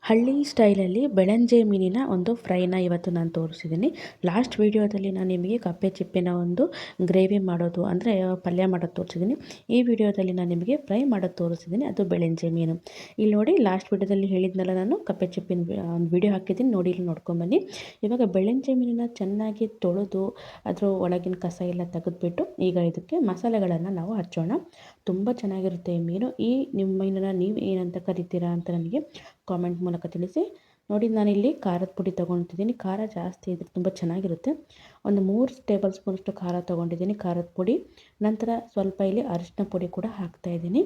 ಹಳ್ಳಿ ಸ್ಟೈಲಲ್ಲಿ ಬೆಳಂಜೆ ಮೀನಿನ ಒಂದು ಫ್ರೈನ ಇವತ್ತು ನಾನು ತೋರಿಸಿದ್ದೀನಿ. ಲಾಸ್ಟ್ ವೀಡಿಯೋದಲ್ಲಿ ನಾನು ನಿಮಗೆ ಕಪ್ಪೆ ಚಿಪ್ಪಿನ ಒಂದು ಗ್ರೇವಿ ಮಾಡೋದು ಅಂದರೆ ಪಲ್ಯ ಮಾಡೋದು ತೋರಿಸಿದ್ದೀನಿ. ಈ ವಿಡಿಯೋದಲ್ಲಿ ನಾನು ನಿಮಗೆ ಫ್ರೈ ಮಾಡೋದು ತೋರಿಸಿದ್ದೀನಿ, ಅದು ಬೆಳಂಜೆ ಮೀನು. ಇಲ್ಲಿ ನೋಡಿ, ಲಾಸ್ಟ್ ವೀಡಿಯೋದಲ್ಲಿ ಹೇಳಿದ್ನಲ್ಲ, ನಾನು ಕಪ್ಪೆ ಚಿಪ್ಪಿನ ಒಂದು ವಿಡಿಯೋ ಹಾಕಿದ್ದೀನಿ, ನೋಡಿ ಇಲ್ಲಿ ನೋಡ್ಕೊಂಬನ್ನಿ. ಇವಾಗ ಬೆಳಂಜೆ ಮೀನನ್ನ ಚೆನ್ನಾಗಿ ತೊಳೆದು ಅದರ ಒಳಗಿನ ಕಸ ಎಲ್ಲ ತೆಗೆದುಬಿಟ್ಟು ಈಗ ಇದಕ್ಕೆ ಮಸಾಲೆಗಳನ್ನು ನಾವು ಹಚ್ಚೋಣ. ತುಂಬ ಚೆನ್ನಾಗಿರುತ್ತೆ ಈ ಮೀನು. ಈ ನಿಮ್ಮ ಮೀನನ್ನು ನೀವು ಏನಂತ ಕರಿತೀರಾ ಅಂತ ನನಗೆ ಕಾಮೆಂಟ್ ಮೂಲಕ ತಿಳಿಸಿ. ನೋಡಿ, ನಾನಿಲ್ಲಿ ಖಾರದ ಪುಡಿ ತೊಗೊತಿದ್ದೀನಿ. ಖಾರ ಜಾಸ್ತಿ ಇದ್ರೆ ತುಂಬ ಚೆನ್ನಾಗಿರುತ್ತೆ. ಒಂದು 3 ಟೇಬಲ್ ಸ್ಪೂನಷ್ಟು ಖಾರ ತೊಗೊಂಡಿದ್ದೀನಿ, ಖಾರದ ಪುಡಿ. ನಂತರ ಸ್ವಲ್ಪ ಇಲ್ಲಿ ಅರಿಶಿನ ಪುಡಿ ಕೂಡ ಹಾಕ್ತಾಯಿದ್ದೀನಿ.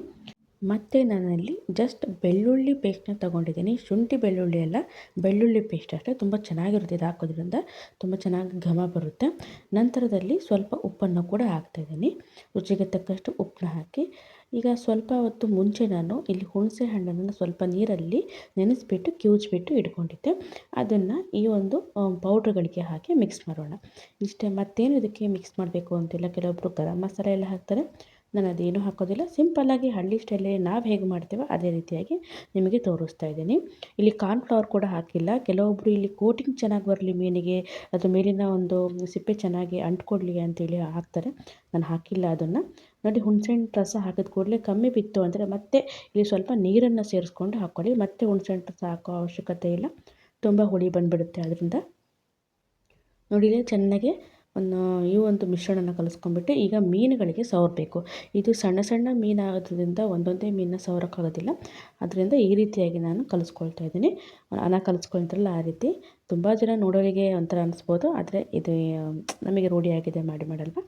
ಮತ್ತು ನಾನಲ್ಲಿ ಜಸ್ಟ್ ಬೆಳ್ಳುಳ್ಳಿ ಪೇಸ್ಟ್ನ ತೊಗೊಂಡಿದ್ದೀನಿ. ಶುಂಠಿ ಬೆಳ್ಳುಳ್ಳಿ ಅಲ್ಲ, ಬೆಳ್ಳುಳ್ಳಿ ಪೇಸ್ಟ್ ಅಷ್ಟೇ. ತುಂಬ ಚೆನ್ನಾಗಿರುತ್ತೆ ಇದು ಹಾಕೋದ್ರಿಂದ, ತುಂಬ ಚೆನ್ನಾಗಿ ಘಮ ಬರುತ್ತೆ. ನಂತರದಲ್ಲಿ ಸ್ವಲ್ಪ ಉಪ್ಪನ್ನು ಕೂಡ ಹಾಕ್ತಾಯಿದ್ದೀನಿ. ರುಚಿಗೆ ತಕ್ಕಷ್ಟು ಉಪ್ಪನ್ನ ಹಾಕಿ ಈಗ ಸ್ವಲ್ಪ ಹೊತ್ತು ಮುಂಚೆ ನಾನು ಇಲ್ಲಿ ಹುಣಸೆ ಹಣ್ಣನ್ನು ಸ್ವಲ್ಪ ನೀರಲ್ಲಿ ನೆನೆಸ್ಬಿಟ್ಟು ಕಿವುಚ್ಬಿಟ್ಟು ಇಟ್ಕೊಂಡಿದ್ದೆ. ಅದನ್ನು ಈ ಒಂದು ಪೌಡ್ರ್ಗಳಿಗೆ ಹಾಕಿ ಮಿಕ್ಸ್ ಮಾಡೋಣ. ಇಷ್ಟೇ, ಮತ್ತೇನು ಇದಕ್ಕೆ ಮಿಕ್ಸ್ ಮಾಡಬೇಕು ಅಂತಿಲ್ಲ. ಕೆಲವೊಬ್ಬರು ಗರಂ ಮಸಾಲೆ ಎಲ್ಲ ಹಾಕ್ತಾರೆ, ನಾನು ಅದೇನು ಹಾಕೋದಿಲ್ಲ. ಸಿಂಪಲ್ಲಾಗಿ ಹಳ್ಳಿ ಸ್ಟೈಲಲ್ಲಿ ನಾವು ಹೇಗೆ ಮಾಡ್ತೀವೋ ಅದೇ ರೀತಿಯಾಗಿ ನಿಮಗೆ ತೋರಿಸ್ತಾ ಇದ್ದೀನಿ. ಇಲ್ಲಿ ಕಾರ್ನ್ಫ್ಲವರ್ ಕೂಡ ಹಾಕಿಲ್ಲ. ಕೆಲವೊಬ್ಬರು ಇಲ್ಲಿ ಕೋಟಿಂಗ್ ಚೆನ್ನಾಗಿ ಬರಲಿ ಮೀನಿಗೆ, ಅದ್ರ ಮೇಲಿನ ಒಂದು ಸಿಪ್ಪೆ ಚೆನ್ನಾಗಿ ಅಂಟ್ಕೊಡ್ಲಿ ಅಂತೇಳಿ ಹಾಕ್ತಾರೆ. ನಾನು ಹಾಕಿಲ್ಲ ಅದನ್ನು. ನೋಡಿ, ಹುಣಸೆಹಣ್ಣು ರಸ ಹಾಕಿದ ಕೂಡಲೇ ಕಮ್ಮಿ ಬಿತ್ತು ಅಂದರೆ ಮತ್ತೆ ಇಲ್ಲಿ ಸ್ವಲ್ಪ ನೀರನ್ನು ಸೇರಿಸ್ಕೊಂಡು ಹಾಕ್ಕೊಳ್ಳಿ. ಮತ್ತೆ ಹುಣಸೆಹಣ್ಣು ರಸ ಹಾಕೋ ಅವಶ್ಯಕತೆ ಇಲ್ಲ, ತುಂಬ ಹುಳಿ ಬಂದುಬಿಡುತ್ತೆ ಅದರಿಂದ. ನೋಡಿ, ಚೆನ್ನಾಗಿ ಈ ಒಂದು ಮಿಶ್ರಣನ ಕಲಿಸ್ಕೊಂಡ್ಬಿಟ್ಟು ಈಗ ಮೀನುಗಳಿಗೆ ಸವರಬೇಕು. ಇದು ಸಣ್ಣ ಸಣ್ಣ ಮೀನು ಆಗೋದ್ರಿಂದ ಒಂದೊಂದೇ ಮೀನನ್ನ ಸವರೋಕ್ಕಾಗೋದಿಲ್ಲ. ಅದರಿಂದ ಈ ರೀತಿಯಾಗಿ ನಾನು ಕಲಿಸ್ಕೊಳ್ತಾ ಇದ್ದೀನಿ. ಕಲಿಸ್ಕೊಳ್ತಾರಲ್ಲ ಆ ರೀತಿ. ತುಂಬ ಜನ ನೋಡೋರಿಗೆ ಒಂಥರ ಅನಿಸ್ಬೋದು, ಆದರೆ ಇದು ನಮಗೆ ರೂಢಿಯಾಗಿದೆ ಮಾಡಲ್ವ.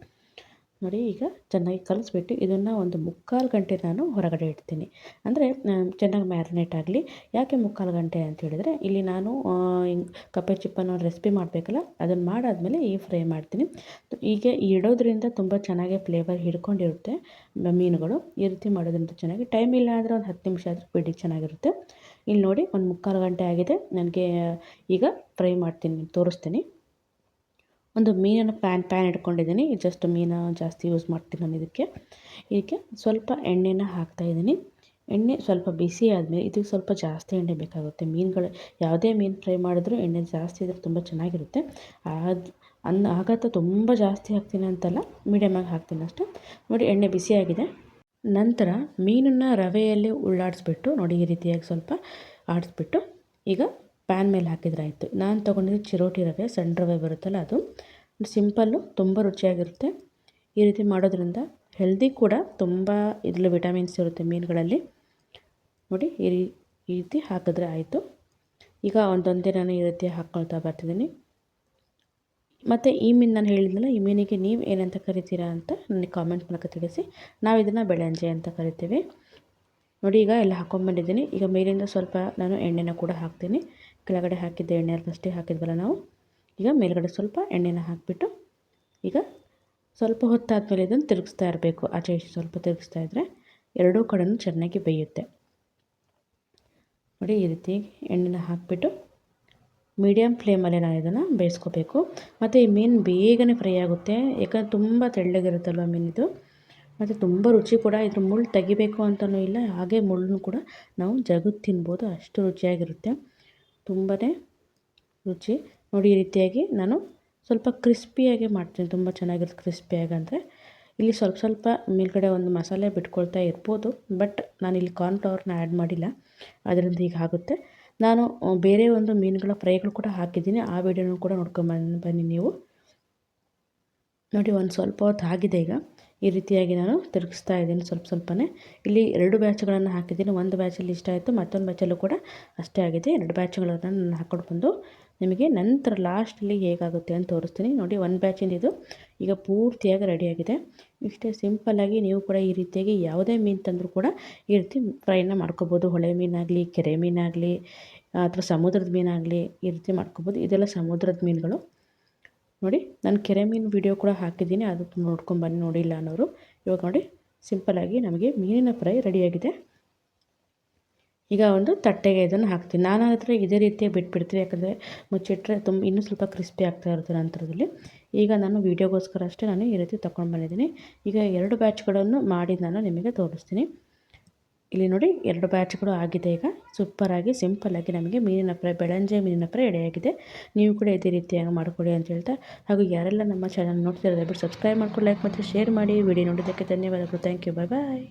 ನೋಡಿ, ಈಗ ಚೆನ್ನಾಗಿ ಕಲಿಸ್ಬಿಟ್ಟು ಇದನ್ನು ಒಂದು 3/4 ಗಂಟೆ ನಾನು ಹೊರಗಡೆ ಇಡ್ತೀನಿ. ಅಂದರೆ ಚೆನ್ನಾಗಿ ಮ್ಯಾರಿನೇಟ್ ಆಗಲಿ. ಯಾಕೆ 3/4 ಗಂಟೆ ಅಂತ ಹೇಳಿದರೆ, ಇಲ್ಲಿ ನಾನು ಕಪ್ಪೆ ಚಿಪ್ಪನ್ನು ರೆಸಿಪಿ ಮಾಡಬೇಕಲ್ಲ, ಅದನ್ನು ಮಾಡಾದಮೇಲೆ ಈ ಫ್ರೈ ಮಾಡ್ತೀನಿ. ಹೀಗೆ ಇಡೋದ್ರಿಂದ ತುಂಬ ಚೆನ್ನಾಗಿ ಫ್ಲೇವರ್ ಹಿಡ್ಕೊಂಡಿರುತ್ತೆ ಮೀನುಗಳು. ಈ ರೀತಿ ಮಾಡೋದ್ರಿಂದ ಚೆನ್ನಾಗಿ, ಟೈಮ್ ಇಲ್ಲ ಅಂದರೆ ಒಂದು 10 ನಿಮಿಷ ಆದರೂ ಬಿಡಿ, ಚೆನ್ನಾಗಿರುತ್ತೆ. ಇಲ್ಲಿ ನೋಡಿ, ಒಂದು 3/4 ಗಂಟೆ ಆಗಿದೆ. ನನಗೆ ಈಗ ಫ್ರೈ ಮಾಡ್ತೀನಿ, ತೋರಿಸ್ತೀನಿ. ಒಂದು ಮೀನನ್ನು ಪ್ಯಾನ್ ಇಟ್ಕೊಂಡಿದ್ದೀನಿ. ಜಸ್ಟ್ ಮೀನು ಜಾಸ್ತಿ ಯೂಸ್ ಮಾಡ್ತೀನಿ ನಾನು ಇದಕ್ಕೆ ಸ್ವಲ್ಪ ಎಣ್ಣೆನ ಹಾಕ್ತಾಯಿದ್ದೀನಿ. ಎಣ್ಣೆ ಸ್ವಲ್ಪ ಬಿಸಿ ಆದಮೇಲೆ, ಇದಕ್ಕೆ ಸ್ವಲ್ಪ ಜಾಸ್ತಿ ಎಣ್ಣೆ ಬೇಕಾಗುತ್ತೆ. ಮೀನುಗಳು ಯಾವುದೇ ಮೀನು ಫ್ರೈ ಮಾಡಿದ್ರೂ ಎಣ್ಣೆ ಜಾಸ್ತಿ ಇದ್ದರೆ ತುಂಬ ಚೆನ್ನಾಗಿರುತ್ತೆ. ಹಾಗಂತ ತುಂಬ ಜಾಸ್ತಿ ಹಾಕ್ತೀನಿ ಅಂತಲ್ಲ, ಮೀಡಿಯಮಾಗಿ ಹಾಕ್ತೀನಿ ಅಷ್ಟೇ. ನೋಡಿ, ಎಣ್ಣೆ ಬಿಸಿಯಾಗಿದೆ. ನಂತರ ಮೀನನ್ನು ರವೆಯಲ್ಲಿ ಉಳ್ಳಾಡಿಸ್ಬಿಟ್ಟು, ನೋಡಿ ಈ ರೀತಿಯಾಗಿ ಸ್ವಲ್ಪ ಆಡಿಸ್ಬಿಟ್ಟು ಈಗ ಪ್ಯಾನ್ ಮೇಲೆ ಹಾಕಿದ್ರೆ ಆಯಿತು. ನಾನು ತೊಗೊಂಡಿದ್ದು ಚಿರೋಟಿ ರವೆ, ಸಣ್ಣ ರವೆ ಬರುತ್ತಲ್ಲ ಅದು. ಸಿಂಪಲ್ಲು, ತುಂಬ ರುಚಿಯಾಗಿರುತ್ತೆ. ಈ ರೀತಿ ಮಾಡೋದ್ರಿಂದ ಹೆಲ್ದಿ ಕೂಡ. ತುಂಬ ಇದರಲ್ಲಿ ವಿಟಮಿನ್ಸ್ ಇರುತ್ತೆ ಮೀನುಗಳಲ್ಲಿ. ನೋಡಿ, ಈ ರೀತಿ ಹಾಕಿದ್ರೆ ಆಯಿತು. ಈಗ ಒಂದೊಂದೇ ನಾನು ಈ ರೀತಿ ಹಾಕ್ಕೊಳ್ತಾ ಬರ್ತಿದ್ದೀನಿ. ಮತ್ತು ಈ ಮೀನು ನಾನು ಹೇಳಿದ್ನಲ್ಲ, ಈ ಮೀನಿಗೆ ನೀವು ಏನಂತ ಕರಿತೀರಾ ಅಂತ ನನಗೆ ಕಾಮೆಂಟ್ ಮೂಲಕ ತಿಳಿಸಿ. ನಾವು ಇದನ್ನು ಬೆಳಂಜೆ ಅಂತ ಕರಿತೀವಿ. ನೋಡಿ, ಈಗ ಎಲ್ಲ ಹಾಕ್ಕೊಂಡ್ಬಂದಿದ್ದೀನಿ. ಈಗ ಮೇಲಿಂದ ಸ್ವಲ್ಪ ನಾನು ಎಣ್ಣೆನ ಕೂಡ ಹಾಕ್ತೀನಿ. ಕೆಳಗಡೆ ಹಾಕಿದ್ದೆ ಎಣ್ಣೆ ಫಸ್ಟೇ ಹಾಕಿದ್ವಲ್ಲ ನಾವು. ಈಗ ಮೇಲ್ಗಡೆ ಸ್ವಲ್ಪ ಎಣ್ಣೆನ ಹಾಕಿಬಿಟ್ಟು ಈಗ ಸ್ವಲ್ಪ ಹೊತ್ತಾದಮೇಲೆ ಇದನ್ನು ತಿರುಗಿಸ್ತಾ ಇರಬೇಕು. ಆಚೆ ಈಚೆ ಸ್ವಲ್ಪ ತಿರುಗಿಸ್ತಾ ಇದ್ದರೆ ಎರಡೂ ಕಡೆಯೂ ಚೆನ್ನಾಗಿ ಬೇಯುತ್ತೆ. ನೋಡಿ, ಈ ರೀತಿ ಎಣ್ಣೆನ ಹಾಕಿಬಿಟ್ಟು ಮೀಡಿಯಮ್ ಫ್ಲೇಮಲ್ಲೇ ನಾನು ಇದನ್ನು ಬೇಯಿಸ್ಕೋಬೇಕು. ಮತ್ತು ಈ ಮೀನು ಬೇಗನೆ ಫ್ರೈ ಆಗುತ್ತೆ, ಯಾಕಂದರೆ ತುಂಬ ತೆಳ್ಳಗಿರುತ್ತಲ್ವ ಮೀನಿದು. ಮತ್ತು ತುಂಬ ರುಚಿ ಕೂಡ. ಇದ್ರ ಮುಳ್ಳು ತೆಗಿಬೇಕು ಅಂತಲೂ ಇಲ್ಲ, ಹಾಗೆ ಮುಳ್ಳನ್ನು ಕೂಡ ನಾವು ಜಗದು ತಿನ್ಬೋದು, ಅಷ್ಟು ರುಚಿಯಾಗಿರುತ್ತೆ. ತುಂಬಾ ರುಚಿ. ನೋಡಿ, ಈ ರೀತಿಯಾಗಿ ನಾನು ಸ್ವಲ್ಪ ಕ್ರಿಸ್ಪಿಯಾಗಿ ಮಾಡ್ತೀನಿ, ತುಂಬ ಚೆನ್ನಾಗಿರುತ್ತೆ ಕ್ರಿಸ್ಪಿಯಾಗಿ. ಅಂದರೆ ಇಲ್ಲಿ ಸ್ವಲ್ಪ ಮೇಲ್ಗಡೆ ಒಂದು ಮಸಾಲೆ ಬಿಟ್ಕೊಳ್ತಾ ಇರ್ಬೋದು, ಬಟ್ ನಾನಿಲ್ಲಿ ಕಾರ್ನ್ಫ್ಲವರ್ನ ಆ್ಯಡ್ ಮಾಡಿಲ್ಲ, ಅದರಿಂದ ಈಗ ಆಗುತ್ತೆ. ನಾನು ಬೇರೆ ಒಂದು ಮೀನುಗಳ ಫ್ರೈಗಳು ಕೂಡ ಹಾಕಿದ್ದೀನಿ, ಆ ವಿಡಿಯೋನೂ ಕೂಡ ಬನ್ನಿ ನೀವು. ನೋಡಿ, ಒಂದು ಸ್ವಲ್ಪ ಹೊತ್ತು ಆಗಿದೆ. ಈಗ ಈ ರೀತಿಯಾಗಿ ನಾನು ತಿರುಗಿಸ್ತಾ ಇದ್ದೀನಿ ಸ್ವಲ್ಪನೇ. ಇಲ್ಲಿ 2 ಬ್ಯಾಚ್ಗಳನ್ನು ಹಾಕಿದ್ದೀನಿ. ಒಂದು ಬ್ಯಾಚಲ್ಲಿ ಇಷ್ಟ ಆಯಿತು, ಮತ್ತೊಂದು ಬ್ಯಾಚಲ್ಲೂ ಕೂಡ ಅಷ್ಟೇ ಆಗಿದೆ. 2 ಬ್ಯಾಚ್ಗಳನ್ನು ನಾನು ಹಾಕ್ಕೊಂಡು ಬಂದು ನಿಮಗೆ ನಂತರ ಲಾಸ್ಟಲ್ಲಿ ಹೇಗಾಗುತ್ತೆ ಅಂತ ತೋರಿಸ್ತೀನಿ. ನೋಡಿ, 1 ಬ್ಯಾಚಿಂದ ಇದು ಈಗ ಪೂರ್ತಿಯಾಗಿ ರೆಡಿಯಾಗಿದೆ. ಇಷ್ಟೇ ಸಿಂಪಲ್ಲಾಗಿ ನೀವು ಕೂಡ ಈ ರೀತಿಯಾಗಿ ಯಾವುದೇ ಮೀನು ತಂದರೂ ಕೂಡ ಈ ರೀತಿ ಫ್ರೈನ ಮಾಡ್ಕೋಬೋದು. ಹೊಳೆ ಮೀನಾಗಲಿ, ಕೆರೆ ಮೀನಾಗಲಿ, ಅಥವಾ ಸಮುದ್ರದ ಮೀನಾಗಲಿ, ಈ ರೀತಿ ಮಾಡ್ಕೋಬೋದು. ಇದೆಲ್ಲ ಸಮುದ್ರದ ಮೀನುಗಳು. ನೋಡಿ, ನಾನು ಕೆರೆ ಮೀನು ವಿಡಿಯೋ ಕೂಡ ಹಾಕಿದ್ದೀನಿ, ಅದು ನೋಡ್ಕೊಂಬನ್ನಿ ನೋಡಿಲ್ಲ ಅನ್ನೋರು. ಇವಾಗ ನೋಡಿ, ಸಿಂಪಲ್ಲಾಗಿ ನಮಗೆ ಮೀನಿನ ಫ್ರೈ ರೆಡಿಯಾಗಿದೆ. ಈಗ ಒಂದು ತಟ್ಟೆಗೆ ಇದನ್ನು ಹಾಕ್ತೀನಿ. ನಾನು ಇದೇ ರೀತಿಯಾಗಿ ಬಿಟ್ಬಿಡ್ತೀನಿ, ಯಾಕಂದರೆ ಮುಚ್ಚಿಟ್ರೆ ಇನ್ನೂ ಸ್ವಲ್ಪ ಕ್ರಿಸ್ಪಿ ಆಗ್ತಾ ಇರುತ್ತೆ ನಂತರದಲ್ಲಿ. ಈಗ ನಾನು ವೀಡಿಯೋಗೋಸ್ಕರ ಅಷ್ಟೇ ನಾನು ಈ ರೀತಿ ತೊಗೊಂಡು ಬಂದಿದ್ದೀನಿ. ಈಗ 2 ಬ್ಯಾಚ್ಗಳನ್ನು ಮಾಡಿ ನಾನು ನಿಮಗೆ ತೋರಿಸ್ತೀನಿ. ಇಲ್ಲಿ ನೋಡಿ 2 ಬ್ಯಾಚ್ಗಳು ಆಗಿದೆ. ಈಗ ಸೂಪರಾಗಿ ಸಿಂಪಲ್ಲಾಗಿ ನಮಗೆ ಮೀನಿನ ಫ್ರೈ, ಬೆಳಂಜೆ ಮೀನಿನ ಫ್ರೈ ರೆಡಿಯಾಗಿದೆ. ನೀವು ಕೂಡ ಇದೇ ರೀತಿಯಾಗಿ ಮಾಡಿಕೊಡಿ ಅಂತ ಹೇಳ್ತಾ, ಹಾಗೂ ಯಾರೆಲ್ಲ ನಮ್ಮ ಚಾನಲ್ ನೋಡ್ತಿರೋದು ದಯವಿಟ್ಟು ಸಬ್ಸ್ಕ್ರೈಬ್ ಮಾಡ್ಕೊಂಡು ಲೈಕ್ ಮತ್ತು ಶೇರ್ ಮಾಡಿ. ವಿಡಿಯೋ ನೋಡಿದ್ದಕ್ಕೆ ಧನ್ಯವಾದಗಳು. Thank you. Bye bye.